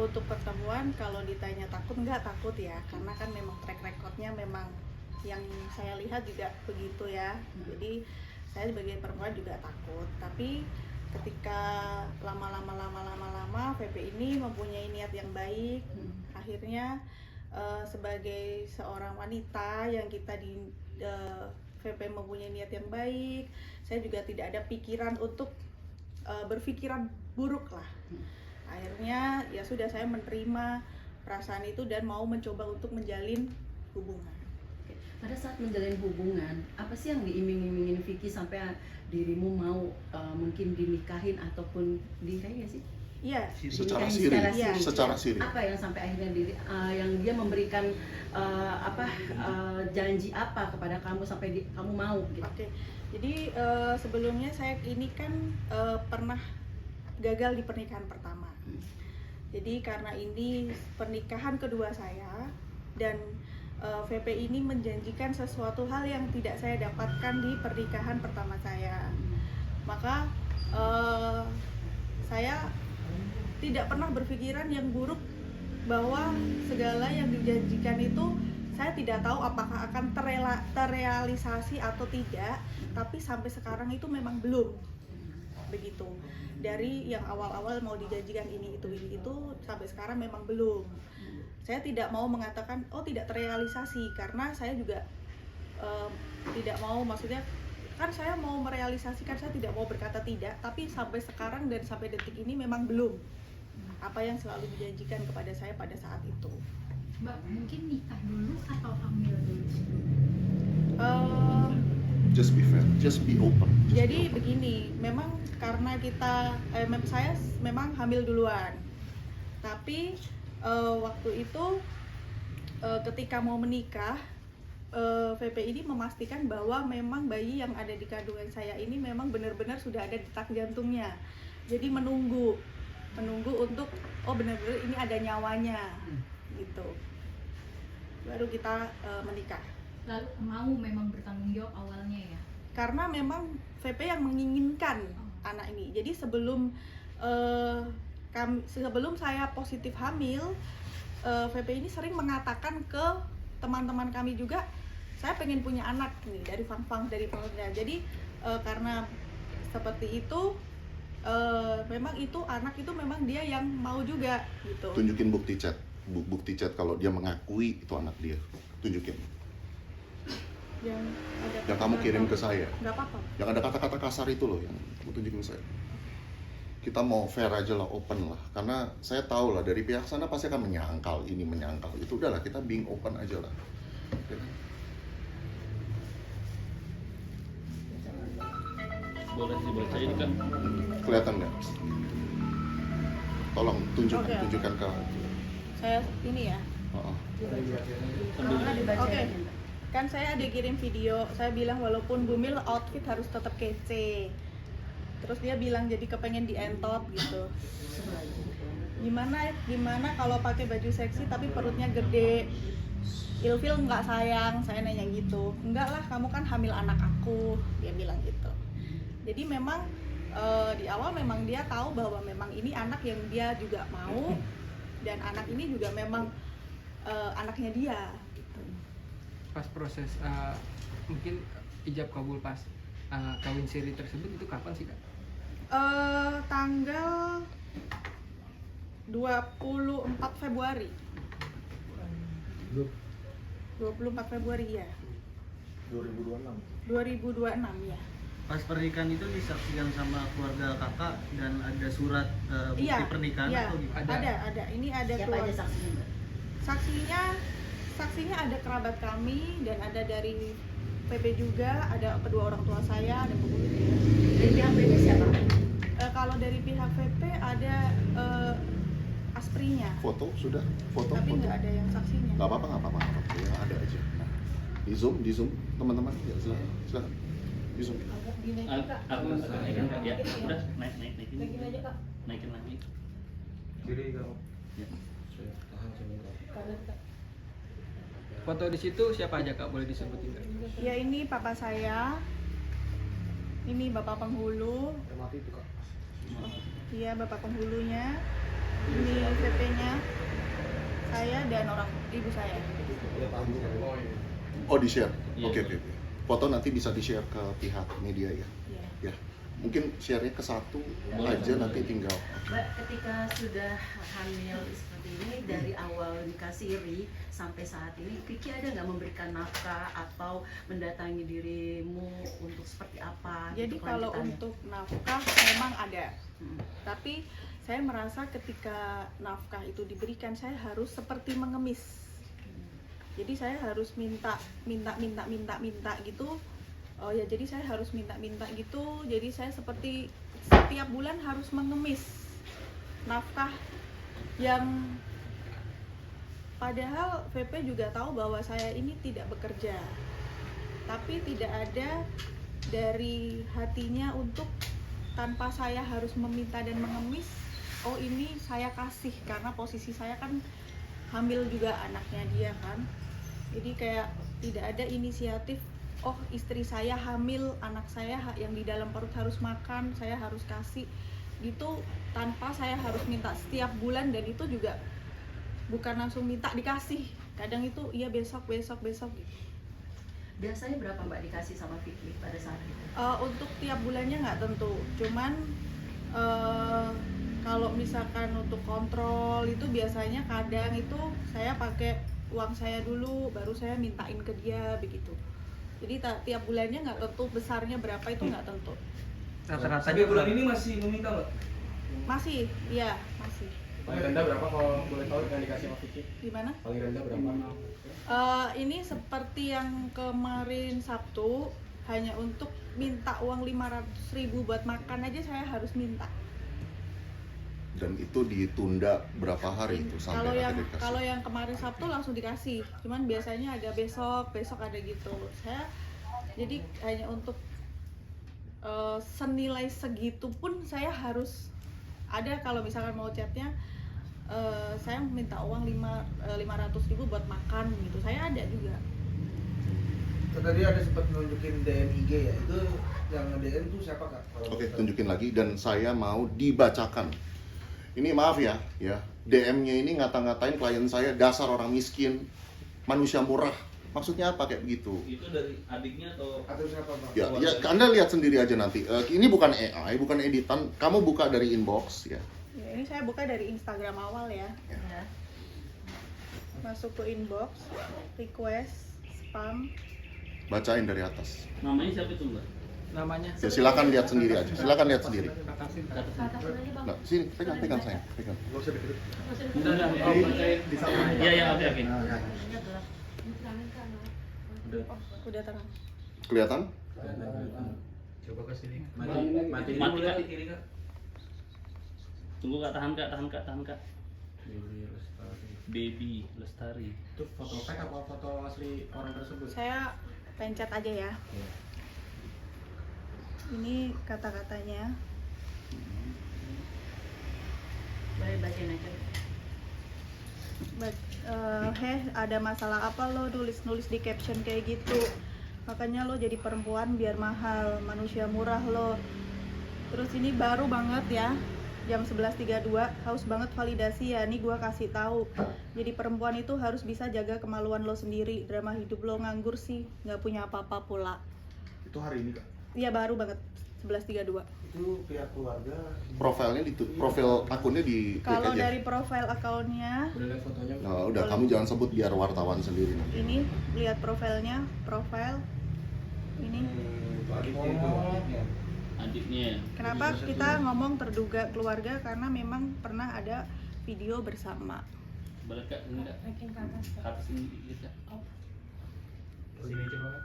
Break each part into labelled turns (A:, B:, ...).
A: untuk pertemuan, kalau ditanya takut, nggak takut ya, karena kan memang track recordnya memang yang saya lihat juga begitu ya. Jadi saya sebagai perempuan juga takut, tapi ketika lama-lama VP ini mempunyai niat yang baik, akhirnya sebagai seorang wanita yang kita di VP mempunyai niat yang baik, saya juga tidak ada pikiran untuk berpikiran buruk lah. Akhirnya ya sudah, saya menerima perasaan itu dan mau mencoba untuk menjalin hubungan.
B: Pada saat menjalin hubungan, apa sih yang diiming-imingin Vicky sampai dirimu mau mungkin dinikahin ataupun dinikahin sih?
A: Iya.
C: Secara siri.
B: Apa yang sampai akhirnya yang dia memberikan janji apa kepada kamu sampai kamu mau? Gitu?
A: Oke. Jadi sebelumnya saya ini kan pernah gagal di pernikahan pertama. Jadi karena ini pernikahan kedua saya dan VP ini menjanjikan sesuatu hal yang tidak saya dapatkan di pernikahan pertama saya. Maka saya tidak pernah berpikiran yang buruk bahwa segala yang dijanjikan itu saya tidak tahu apakah akan terrealisasi atau tidak, tapi sampai sekarang itu memang belum begitu. Dari yang awal-awal mau dijanjikan ini itu sampai sekarang memang belum. Saya tidak mau mengatakan oh tidak terrealisasi, karena saya juga tidak mau, maksudnya kan saya mau merealisasikan, saya tidak mau berkata tidak, tapi sampai sekarang dan sampai detik ini memang belum apa yang selalu dijanjikan kepada saya pada saat itu.
D: Mbak, mungkin nikah dulu atau hamil dulu?
C: Just be fair, just be open.
A: Jadi begini, memang karena saya memang hamil duluan, tapi waktu itu ketika mau menikah, VP ini memastikan bahwa memang bayi yang ada di kandungan saya ini memang benar-benar sudah ada detak jantungnya. Jadi menunggu untuk benar-benar ini ada nyawanya gitu, baru kita menikah.
D: Lalu mau memang bertanggung jawab awalnya ya?
A: Karena memang VP yang menginginkan anak ini. Jadi sebelum saya positif hamil, VP ini sering mengatakan ke teman-teman kami juga, saya pengen punya anak nih dari Fang dari Polda. Jadi karena seperti itu, memang itu anak itu memang dia yang mau juga gitu.
C: Tunjukin bukti chat kalau dia mengakui itu anak dia, tunjukin. Yang kamu kirim ke saya.
A: Nggak apa-apa.
C: Yang ada kata-kata kasar itu loh, yang kamu tunjukin ke saya. Kita mau fair aja lah, open lah, karena saya tahu lah dari pihak sana pasti akan menyangkal ini menyangkal itu. Udahlah, kita being open aja lah.
E: Boleh dibaca ini kan?
C: Kelihatan nggak? Tolong tunjukkan ke
A: saya ini ya. Oke. Kan saya ada kirim video, saya bilang walaupun Bumil outfit harus tetap kece. Terus dia bilang jadi kepengen dientot gitu. Gimana kalau pakai baju seksi tapi perutnya gede? Ilfil nggak sayang? Saya nanya gitu. Enggak lah, kamu kan hamil anak aku, dia bilang gitu. Jadi memang di awal memang dia tahu bahwa memang ini anak yang dia juga mau, dan anak ini juga memang anaknya dia. Gitu.
F: Pas proses mungkin ijab kabul pas kawin siri tersebut itu kapan sih Kak?
A: Tanggal 24 Februari. 24 Februari ya. 2026 ya.
E: Pas pernikahan itu disaksikan sama keluarga kakak dan ada surat bukti pernikahan atau gimana?
A: Ada. Ini ada
B: Siapa aja saksinya?
A: Saksinya ada kerabat kami dan ada dari PP juga, ada kedua orang tua saya, ada pengurus ya.
B: Dari pihak PP siapa?
A: Kalau dari pihak PP ada asprinya.
C: foto sudah,
A: Tapi nggak ada yang saksinya.
C: Nggak apa-apa, yang ada aja. Nah, di zoom teman-teman, ya silakan. Di zoom.
E: Aku naikin Kak, ya udah naikin aja Kak, naikin lagi.
G: Kiri kamu.
E: Ya.
G: Tahan sebentar.
F: Foto di situ siapa aja Kak, boleh disebutin Kak?
A: Ya ini papa saya, ini bapak penghulu,
G: Mati itu Kak.
A: iya bapak penghulunya, Ini VP-nya saya dan orang ibu saya.
C: Oh, di-share?
E: Iya.
C: Oke. Foto nanti bisa di-share ke pihak media ya?
A: Iya.
C: Ya, mungkin share-nya ke satu
E: Boleh.
C: aja nanti tinggal.
B: Mbak, ketika sudah hamil seperti ini, dari awal nikah siri sampai saat ini, Vicky ada nggak memberikan nafkah atau mendatangi dirimu untuk seperti apa?
A: Jadi
B: gitu
A: kalau
B: kelanjutannya?
A: untuk nafkah memang ada.
B: Hmm.
A: Tapi saya merasa ketika nafkah itu diberikan, saya harus seperti mengemis. Jadi saya harus minta gitu. Oh ya, jadi saya harus minta gitu. Jadi saya seperti setiap bulan harus mengemis nafkah yang padahal VP juga tahu bahwa saya ini tidak bekerja. Tapi tidak ada dari hatinya untuk tanpa saya harus meminta dan mengemis, oh ini saya kasih karena posisi saya kan hamil juga anaknya dia kan. Jadi kayak tidak ada inisiatif, oh istri saya hamil, anak saya yang di dalam perut harus makan, saya harus kasih gitu tanpa saya harus minta setiap bulan, dan itu juga bukan langsung minta dikasih. Kadang itu iya besok gitu.
B: Biasanya berapa Mbak dikasih sama Vicky pada saat itu?
A: Untuk tiap bulannya nggak tentu, cuman kalau misalkan untuk kontrol itu biasanya kadang itu saya pakai uang saya dulu, baru saya mintain ke dia begitu. Jadi tiap bulannya nggak tentu, besarnya berapa itu nggak tentu.
E: Rata-ratanya
G: bulan ini masih meminta Mbak?
A: Masih, iya masih.
G: Paling rendah berapa kalau boleh tahu yang dikasih sama Vicky?
A: Gimana?
G: Paling rendah berapa?
A: Ini seperti yang kemarin Sabtu, hanya untuk minta uang 500.000 buat makan aja saya harus minta.
C: Dan itu ditunda berapa hari itu sampai akhirnya dikasih?
A: Kalau yang kemarin Sabtu langsung dikasih, cuman biasanya ada besok ada gitu. Saya jadi hanya untuk senilai segitu pun saya harus ada. Kalau misalkan mau chatnya, saya minta uang 500.000 buat makan gitu, saya ada juga.
H: Tadi ada sempat nunjukin DM IG ya, itu yang nge-DM tuh siapa Kak?
C: Oke, tunjukin lagi dan saya mau dibacakan. Ini maaf ya, DM-nya ini ngata-ngatain klien saya dasar orang miskin, manusia murah. Maksudnya apa kayak begitu?
E: itu dari adiknya atau
H: siapa Bang?
C: Ya, Anda lihat sendiri aja nanti. Ini bukan AI, bukan editan. Kamu buka dari inbox ya.
A: Ya, ini saya buka dari Instagram awal ya.
B: Ya.
A: Masuk ke inbox, request, spam.
C: Bacain dari atas.
E: namanya siapa itu Mbak?
F: Namanya
C: Ya, silakan lihat sendiri aja. Silakan lihat sendiri.
F: Katasin.
C: Nah, sini pegang saya, pegang.
E: Iya oke.
A: Udah terang.
C: Kelihatan?
G: Coba ke sini.
E: Mati Kak. Tunggu Kak, tahan Kak. Baby Lestari.
G: Itu foto fake apa foto asli orang tersebut?
A: Saya pencet aja ya. Ini kata-katanya.
B: Boleh bacain aja.
A: Ada masalah apa lo nulis di caption kayak gitu? Makanya lo jadi perempuan biar mahal, manusia murah lo. Terus ini baru banget ya, jam 11.32, haus banget validasi ya. Nih gua kasih tahu. Jadi perempuan itu harus bisa jaga kemaluan lo sendiri. Drama hidup lo nganggur sih, nggak punya apa-apa pula.
H: Itu hari ini Kak?
A: Iya baru banget, 11.32.
H: Itu pihak keluarga.
C: Profil akunnya di klik
A: Kalau
C: aja.
A: dari profil akunnya,
G: Udah lihat fotonya?
C: Nah, udah kamu jangan sebut biar wartawan sendiri nanti.
A: ini lihat profil ini.
E: Adiknya.
A: Kenapa kita ngomong terduga keluarga? Karena memang pernah ada video bersama.
E: Balik Kak, ini Kak. Ke atas ini dikit Kak.
G: Sini coba Kak.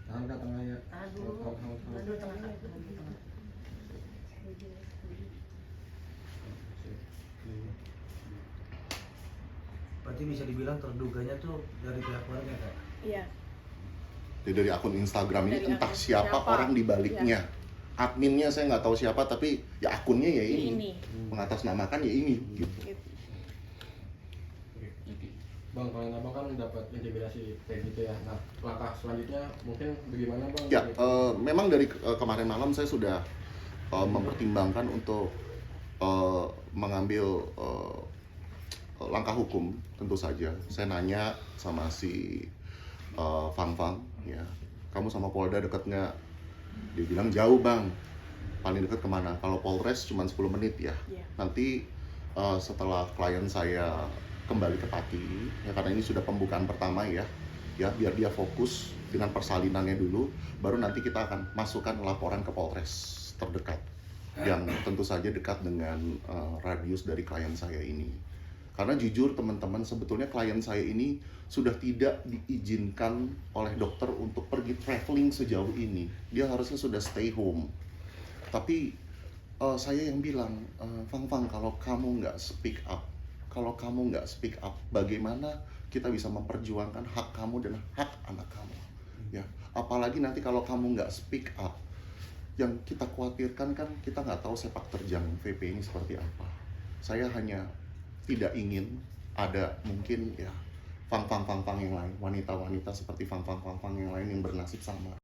G: Tahan Kak tengahnya.
B: Tahan dulu. Tahan dulu tengah.
H: Berarti bisa dibilang terduganya tuh dari pihak keluarga Kak?
A: Iya.
C: Jadi dari akun Instagram ini
A: Dari
C: entah
A: akun
C: siapa
A: siapa.
C: orang di baliknya. Adminnya saya nggak tahu siapa, tapi ya akunnya ya ini.
A: Ini.
C: Mengatasnamakan ya ini gitu.
A: Gitu.
E: Oke.
G: Bang, kalau abang kan dapat intimidasi kayak gitu ya. Nah, langkah selanjutnya mungkin bagaimana Bang?
C: Ya, memang dari kemarin malam saya sudah mempertimbangkan untuk mengambil langkah hukum, tentu saja. Saya nanya sama si Fang Fang, ya, kamu sama Polda deket nggak? Dia bilang jauh bang, paling deket kemana? Kalau Polres cuma 10 menit ya. Nanti setelah klien saya kembali ke Pati, ya karena ini sudah pembukaan pertama ya, biar dia fokus dengan persalinannya dulu, baru nanti kita akan masukkan laporan ke Polres terdekat, yang tentu saja dekat dengan radius dari klien saya ini. Karena jujur teman-teman, sebetulnya klien saya ini sudah tidak diizinkan oleh dokter untuk pergi traveling sejauh ini. Dia harusnya sudah stay home. Tapi saya yang bilang, Fang, kalau kamu nggak speak up, bagaimana kita bisa memperjuangkan hak kamu dan hak anak kamu? Ya, apalagi nanti kalau kamu nggak speak up, yang kita khawatirkan kan kita nggak tahu sepak terjang VP ini seperti apa. Saya hanya tidak ingin ada mungkin ya Fang yang lain, wanita-wanita seperti Fang yang lain yang bernasib sama.